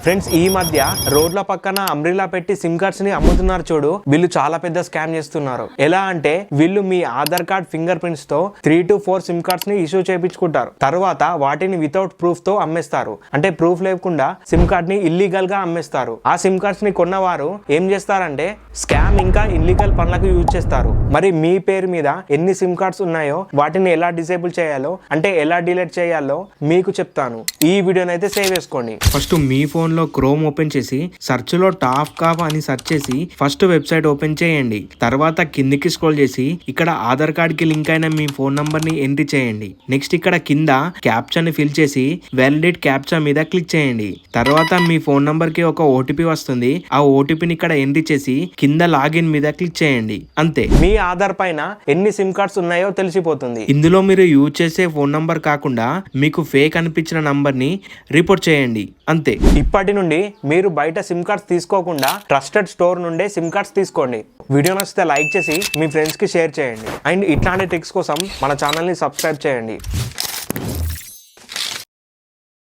Friends ఈ మధ్య రోడ్ల పక్కన అంబ్రిలా పెట్టి సిమ్ కార్డ్స్ ని అమ్ముతున్నారు చూడు. వీళ్ళు చాలా పెద్ద స్కామ్ చేస్తున్నారు. ఎలా అంటే వీళ్ళు మీ ఆధార్ కార్డ్ ఫింగర్ ప్రింట్స్ తో 3 to 4 సిమ్ కార్డ్స్ ని ఇష్యూ చేయించుకుంటారు. తర్వాత వాటిని వితౌట్ ప్రూఫ్ తో అమ్మేస్తారు. అంటే ప్రూఫ్ లేకుండా సిమ్ కార్డ్ ని ఇల్లీగల్ గా అమ్మేస్తారు. ఆ సిమ్ కార్డ్స్ ని కొన్నవారు ఏం చేస్తారంటే స్కామ్ ఇంకా ఇల్లీగల్ పనులకు యూజ్ చేస్తారు. మరి మీ పేరు మీద ఎన్ని సిమ్ కార్డ్స్ ఉన్నాయో వాటిని ఎలా డిసేబుల్ చేయాలో అంటే ఎలా డిలీట్ చేయాలో మీకు చెప్తాను. ఈ వీడియోని అయితే సేవ్ చేసుకోండి. ఫస్ట్ మీ ఫోన్ లో క్రోమ్ ఓపెన్ చేసి సెర్చ్ లో టాప్ కాప్ అని సెర్చ్ చేసి ఫస్ట్ వెబ్సైట్ ఓపెన్ చేయండి. తర్వాత కిందికి స్క్రోల్ చేసి ఇక్కడ ఆధార్ కార్డ్ కి లింక్ అయిన మీ ఫోన్ నంబర్ ని ఎంట్రీ చేయండి. నెక్స్ట్ ఇక్కడ కింద క్యాప్చా ని ఫిల్ చేసి వ్యాలిడేట్ క్యాప్చా మీద క్లిక్ చేయండి. తర్వాత మీ ఫోన్ నంబర్ కి ఒక ఓటీపీ వస్తుంది. ఆ ఓటీపీని ఇక్కడ ఎంట్రీ చేసి కింద లాగిన్ మీద క్లిక్ చేయండి. అంతే, మీ ఆధార్ పైన ఎన్ని సిమ్ కార్డ్స్ ఉన్నాయో తెలిసిపోతుంది. ఇందులో మీరు యూజ్ చేసే ఫోన్ నంబర్ కాకుండా మీకు ఫేక్ అనిపించిన నంబర్ ని రిపోర్ట్ చేయండి. అంతే. ఇప్పటి నుండి మీరు బయట సిమ్ కార్డ్స్ తీసుకోకుండా ట్రస్టెడ్ స్టోర్ నుండే సిమ్ కార్డ్స్ తీసుకోండి. వీడియో నచ్చితే లైక్ చేసి మీ ఫ్రెండ్స్ కి షేర్ చేయండి. అండ్ ఇట్లాంటి ట్రిక్స్ కోసం మన ఛానల్ ని సబ్స్క్రైబ్ చేయండి.